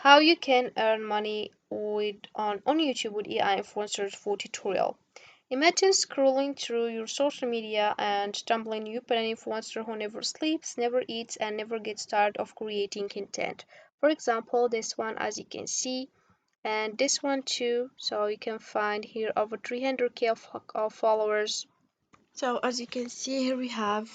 How you can earn money on YouTube with AI influencers full tutorial. Imagine scrolling through your social media and stumbling upon an influencer who never sleeps, never eats, and never gets tired of creating content. For example, this one, as you can see, and this one too. So you can find here over 300k of followers. So as you can see here, we have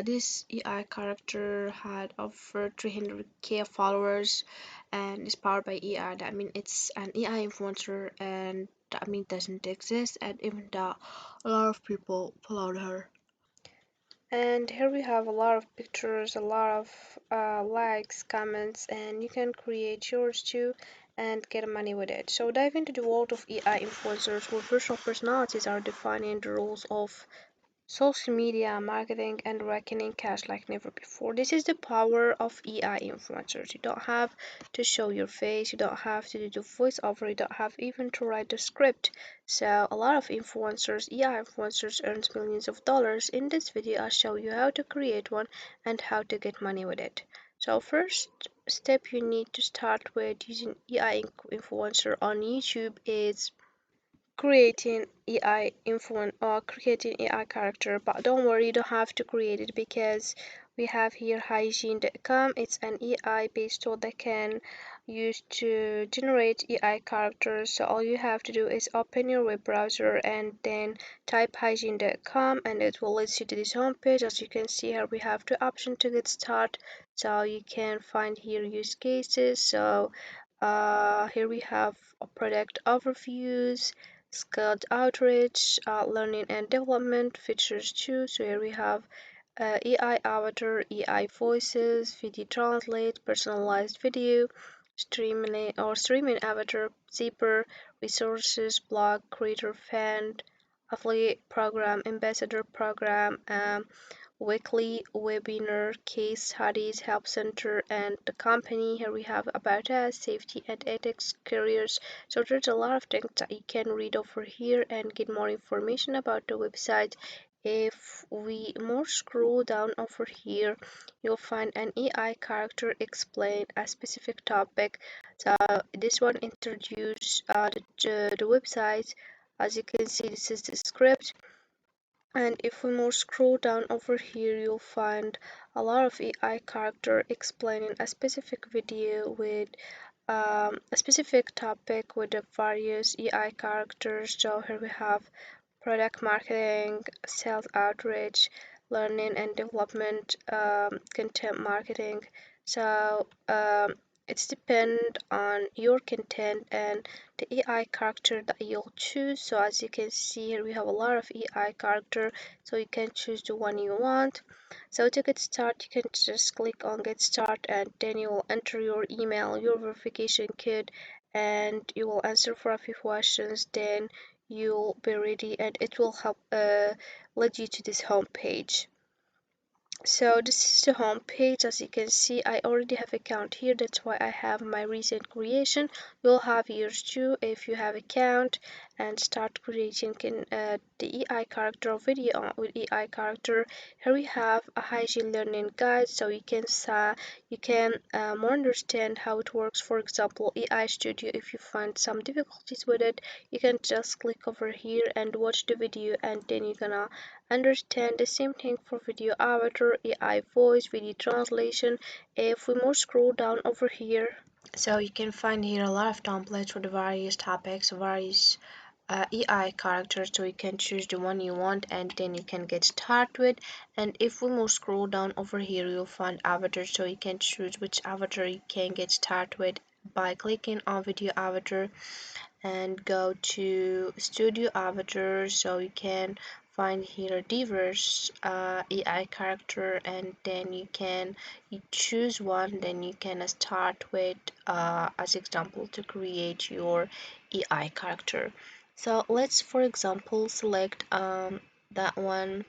this AI character had over 300k followers and is powered by AI. That means it's an AI influencer, and that means doesn't exist, and even that a lot of people followed her. And here we have a lot of pictures, a lot of likes, comments, and you can create yours too and get money with it. So dive into the world of AI influencers where virtual personalities are defining the rules of social media marketing and reckoning cash like never before. This is the power of AI influencers. You don't have to show your face, you don't have to do the voiceover, you don't have even to write the script. So a lot of influencers, AI influencers, earns millions of dollars. In this video, I'll show you how to create one and how to get money with it. So first step you need to start with using AI influencer on YouTube is creating AI influence or creating AI character, but don't worry, you don't have to create it because we have here hygiene.com. It's an AI based tool that can use to generate AI characters. So all you have to do is open your web browser and then type hygiene.com, and it will lead you to this homepage. As you can see here, we have two options to get started. So you can find here use cases. So here we have product overviews, skilled outreach, learning and development features too. So here we have AI avatar, AI voices, video translate, personalized video, streaming avatar, zipper, resources, blog, creator fan, affiliate program, ambassador program, weekly webinar, case studies, help center, and the company. Here we have about us, safety and ethics, careers. So there's a lot of things that you can read over here and get more information about the website. If we more scroll down over here, you'll find an AI character explain a specific topic. So this one introduce the website. As you can see, this is the script, and if we more scroll down over here, you'll find a lot of AI character explaining a specific video with a specific topic with the various AI characters. So here we have product marketing, sales outreach, learning and development, content marketing. So it's depend on your content and the AI character that you'll choose. So as you can see here, we have a lot of AI character, so you can choose the one you want. So to get started, you can just click on get started, and then you will enter your email, your verification code, and you will answer for a few questions. Then you'll be ready, and it will help lead you to this home page. So this is the home page. As you can see, I already have account here. That's why I have my recent creation. You'll have yours too if you have account, and start creating the AI character or video with AI character. Here we have a hygiene learning guide, so you can more understand how it works. For example, AI Studio. If you find some difficulties with it, you can just click over here and watch the video, and then you're gonna understand. The same thing for video avatar, AI voice, video translation. If we more scroll down over here, so you can find here a lot of templates for the various topics, various AI characters, so you can choose the one you want and then you can get started with. And if we more scroll down over here, you'll find avatar, so you can choose which avatar you can get started with by clicking on video avatar and go to studio avatar. So you can find here diverse AI character, and then you choose one, then you can start with as example to create your AI character. So let's for example select that one.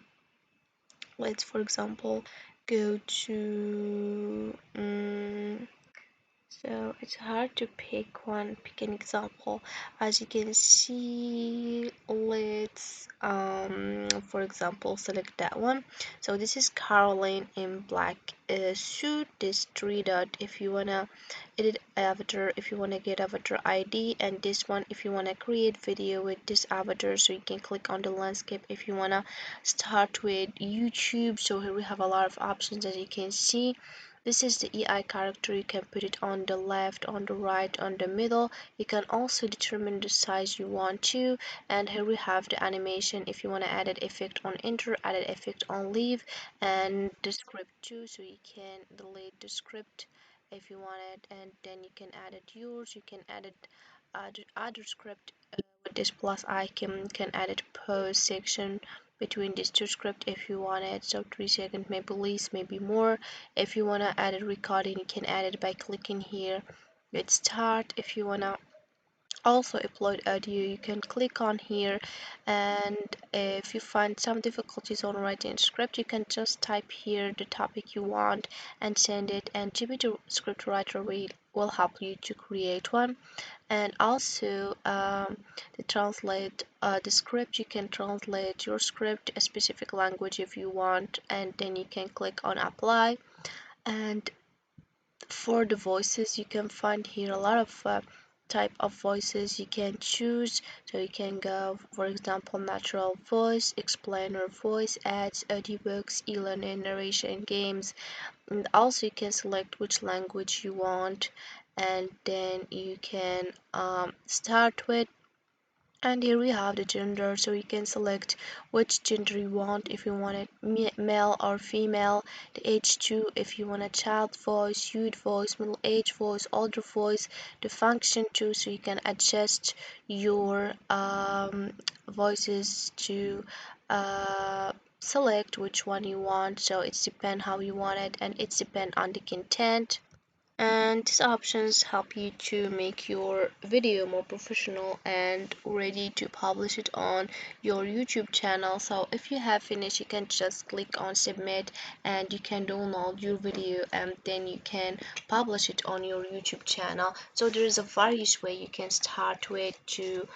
Let's for example go to So it's hard to pick an example. As you can see, let's for example select that one. So this is Caroline in black suit. This three dot if you wanna edit avatar, if you wanna get avatar ID, and this one if you wanna create video with this avatar. So you can click on the landscape if you wanna start with YouTube. So here we have a lot of options as you can see. This is the EI character. You can put it on the left, on the right, on the middle. You can also determine the size you want to. And here we have the animation. If you want to add an effect on enter, add an effect on leave, and the script too. So you can delete the script if you want it, and then you can add it yours. You can add it other script with this plus icon. You can add it pause section between these two scripts if you want it, so 3 seconds, maybe less, maybe more. If you want to add a recording, you can add it by clicking here with start. If you want to also upload audio, you can click on here, and if you find some difficulties on writing script, you can just type here the topic you want and send it, and GPT script writer will help you to create one. And also to translate the script, you can translate your script to a specific language if you want, and then you can click on apply. And for the voices, you can find here a lot of type of voices you can choose. So you can go, for example, natural voice, explainer voice, ads, audiobooks, e-learning, narration, games. And also you can select which language you want, and then you can start with. And here we have the gender, so you can select which gender you want, if you want it male or female, the age too, if you want a child voice, youth voice, middle age voice, older voice, the function too, so you can adjust your voices to select which one you want. So it's depend how you want it, and it's depend on the content. And these options help you to make your video more professional and ready to publish it on your YouTube channel. So if you have finished, you can just click on submit, and you can download your video, and then you can publish it on your YouTube channel. So there is a various way you can start with to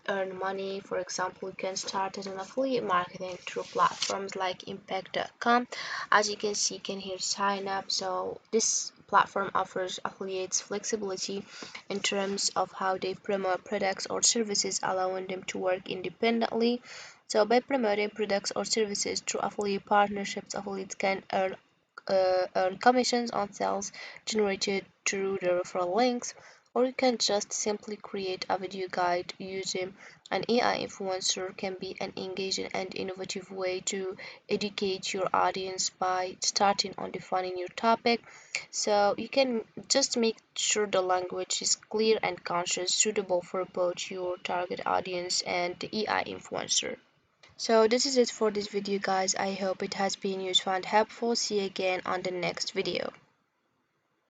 earn money. For example, you can start as an affiliate marketing through platforms like impact.com. As you can see, you can here sign up. So this platform offers affiliates flexibility in terms of how they promote products or services, allowing them to work independently. So by promoting products or services through affiliate partnerships, affiliates can earn commissions on sales generated through the referral links, or you can just simply create a video guide. Using an AI influencer can be an engaging and innovative way to educate your audience by starting on defining your topic. So you can just make sure the language is clear and conscious, suitable for both your target audience and the AI influencer. So this is it for this video, guys. I hope it has been useful and helpful. See you again on the next video.